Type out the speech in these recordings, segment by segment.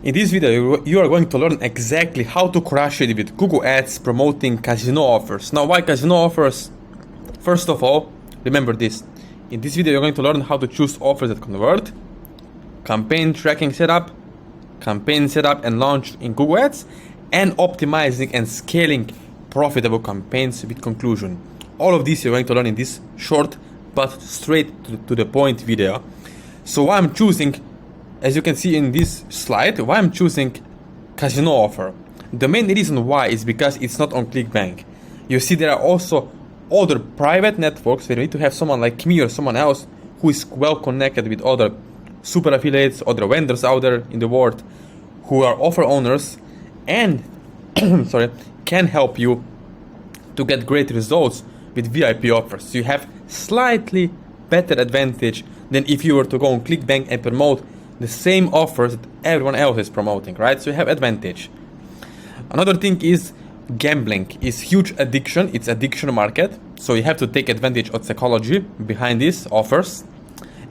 In this video, you are going to learn exactly how to crush it with Google Ads promoting casino offers. Now, why casino offers? First of all, remember this. In this video, you're going to learn how to choose offers that convert, campaign tracking setup, campaign setup and launch in Google Ads, and optimizing and scaling profitable campaigns with conclusion. All of this you're going to learn in this short but straight to the point video. So why I'm choosing, as you can see in this slide, why I'm choosing casino offer. The main reason why is because it's not on ClickBank. You see, there are also other private networks where you need to have someone like me or someone else who is well connected with other super affiliates, other vendors out there in the world who are offer owners and can help you to get great results with VIP offers. So you have slightly better advantage than if you were to go on ClickBank and promote the same offers that everyone else is promoting, right? So you have advantage. Another thing is gambling is huge addiction. It's addiction market. So you have to take advantage of psychology behind these offers.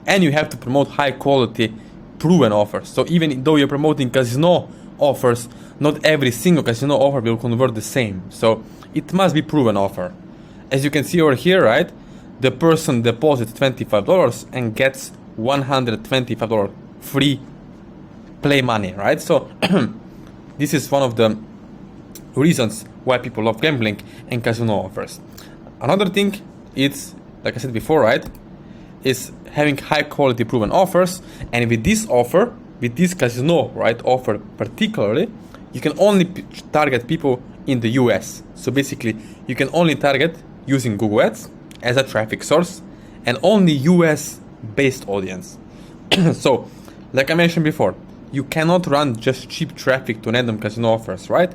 And you have to promote high quality proven offers. So even though you're promoting casino offers, not every single casino offer will convert the same. So it must be proven offer. As you can see over here, right? The person deposits $25 and gets $125 free play money, right? So this is one of the reasons why people love gambling and casino offers. Another thing, it's like I said before, right, is having high quality proven offers. And with this offer, with this casino, right, offer particularly, you can only target people in the US. So basically, you can only target using Google Ads as a traffic source and only US based audience. So like I mentioned before, you cannot run just cheap traffic to random casino offers, right?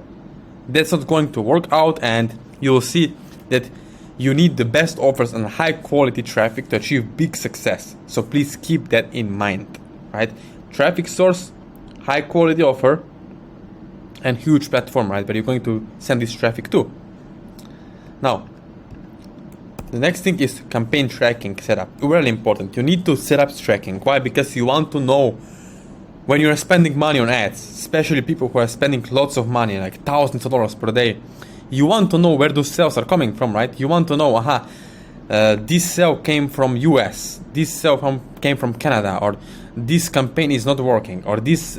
That's not going to work out, and you'll see that you need the best offers and high quality traffic to achieve big success. So please keep that in mind, right? Traffic source, high quality offer, and huge platform, right, where you're going to send this traffic to. Now, the next thing is campaign tracking setup. Really important. You need to set up tracking. Why? Because you want to know when you're spending money on ads, especially people who are spending lots of money, like thousands of dollars per day. You want to know where those sales are coming from, right? You want to know, this sale came from US, this sale came from Canada, or this campaign is not working, or this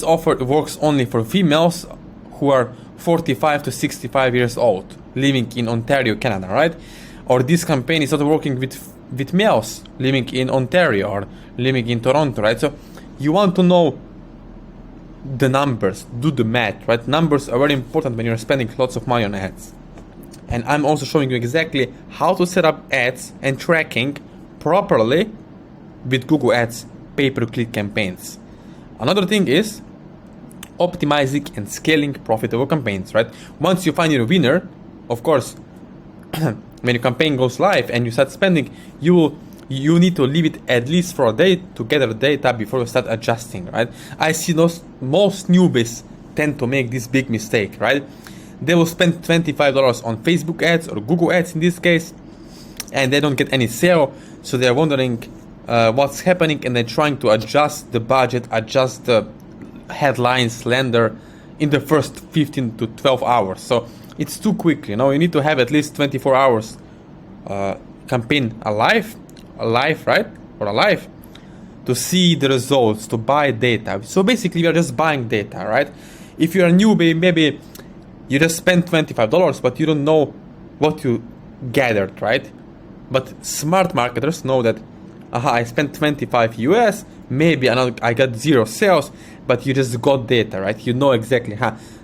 offer works only for females who are 45 to 65 years old, living in Ontario, Canada, right? Or this campaign is not working with males living in Ontario or living in Toronto, right? So you want to know the numbers, do the math, right? Numbers are very important when you're spending lots of money on ads. And I'm also showing you exactly how to set up ads and tracking properly with Google Ads pay-per-click campaigns. Another thing is optimizing and scaling profitable campaigns, right? Once you find your winner, of course, when your campaign goes live and you start spending, you need to leave it at least for a day to gather data before you start adjusting, right? I see most newbies tend to make this big mistake, right? They will spend $25 on Facebook ads or Google ads in this case, and they don't get any sale. So they're wondering what's happening, and they're trying to adjust the budget, adjust the headlines, slander in the first 15 to 12 hours. So it's too quick, you know. You need to have at least 24 hours campaign alive, right? Or alive to see the results, to buy data. So basically, you're just buying data, right? If you're a newbie, maybe you just spent $25, but you don't know what you gathered, right? But smart marketers know that, I spent 25 US, maybe I got 0 sales, but you just got data, right? You know exactly,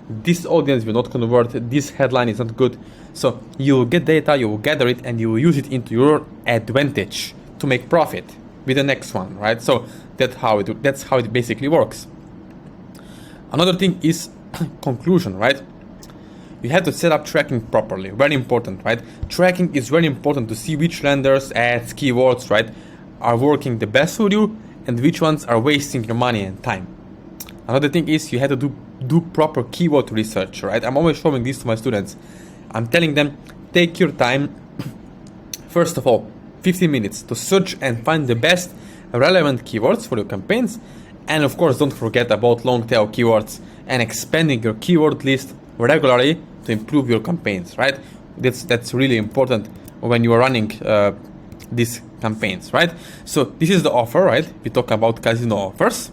this audience will not convert, this headline is not good. So you will get data, you will gather it, and you will use it into your advantage to make profit with the next one, right? So that's how it basically works. Another thing is conclusion, right? You have to set up tracking properly. Very important, right? Tracking is very important to see which lenders, ads, keywords, right, are working the best for you and which ones are wasting your money and time. Another thing is you have to do proper keyword research, right? I'm always showing this to my students. I'm telling them, take your time. First of all, 15 minutes to search and find the best relevant keywords for your campaigns, And of course, don't forget about long tail keywords and expanding your keyword list regularly to improve your campaigns, right? That's really important when you are running these campaigns, right? So this is the offer, right? We talk about casino offers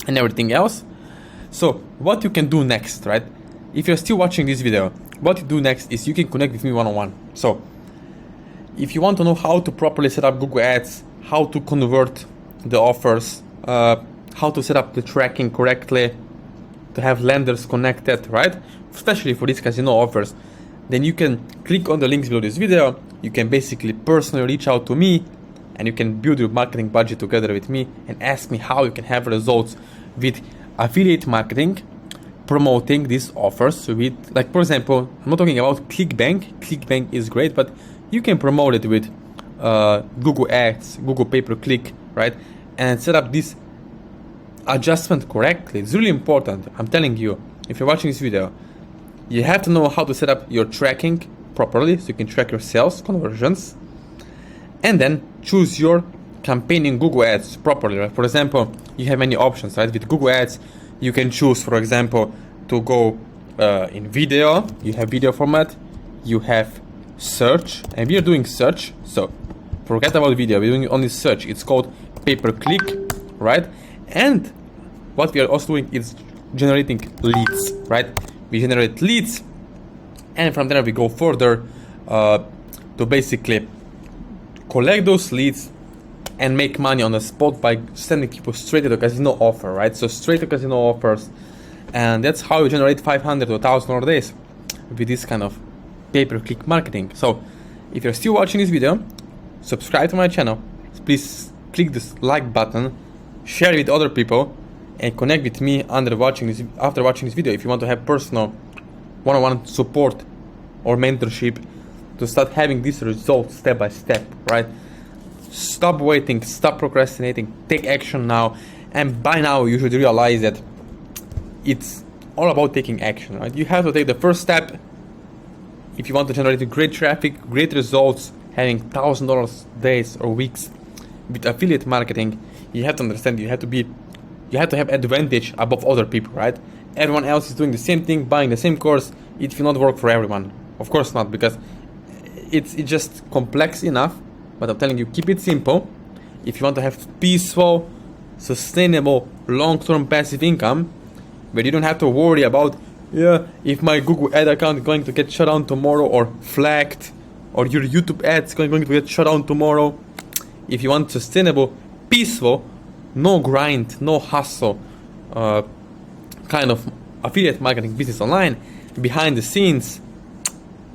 and everything else. So what you can do next, right? If you're still watching this video, what you do next is you can connect with me one-on-one. So if you want to know how to properly set up Google Ads, how to convert the offers, how to set up the tracking correctly, to have lenders connected, right? Especially for these casino offers, then you can click on the links below this video. You can basically personally reach out to me and you can build your marketing budget together with me and ask me how you can have results with affiliate marketing, promoting these offers with, like, for example, I'm not talking about ClickBank. ClickBank is great, but you can promote it with Google Ads, Google pay-per-click, right? And set up this adjustment correctly. It's really important. I'm telling you, if you're watching this video, you have to know how to set up your tracking properly so you can track your sales conversions, and then choose your campaign in Google Ads properly, right? For example, you have many options, right? With Google Ads, you can choose, for example, to go in video. You have video format, you have search, and we are doing search, so forget about video, we're doing only search. It's called pay-per-click, right? And what we are also doing is generating leads, right? We generate leads, and from there we go further to basically collect those leads and make money on the spot by sending people straight to the casino offer, right? So straight to casino offers, and that's how you generate 500 to 1,000 more days with this kind of pay-per-click marketing. So if you're still watching this video, subscribe to my channel, please click this like button, share it with other people, and connect with me after watching this video if you want to have personal one-on-one support or mentorship to start having these results step by step, right? Stop waiting, stop procrastinating, take action now. And by now you should realize that it's all about taking action, right? You have to take the first step if you want to generate great traffic, great results, having $1,000 days or weeks with affiliate marketing. You have to understand you have to have advantage above other people, right? Everyone else is doing the same thing, buying the same course. It will not work for everyone. Of course not, because it's just complex enough. But I'm telling you, keep it simple. If you want to have peaceful, sustainable, long-term passive income, where you don't have to worry about, if my Google ad account is going to get shut down tomorrow or flagged, or your YouTube ads going to get shut down tomorrow. If you want sustainable, peaceful, no grind, no hustle, kind of affiliate marketing business online, behind the scenes,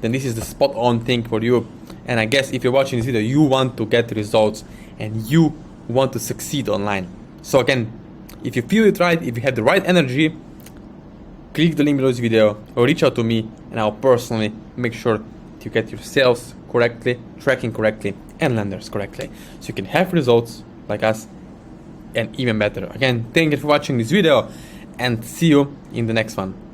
then this is the spot on thing for you. And I guess if you're watching this video, you want to get results and you want to succeed online. So again, if you feel it right, if you have the right energy, click the link below this video or reach out to me, and I'll personally make sure to get your sales correctly, tracking correctly, and lenders correctly, so you can have results like us and even better. Again, thank you for watching this video, and see you in the next one.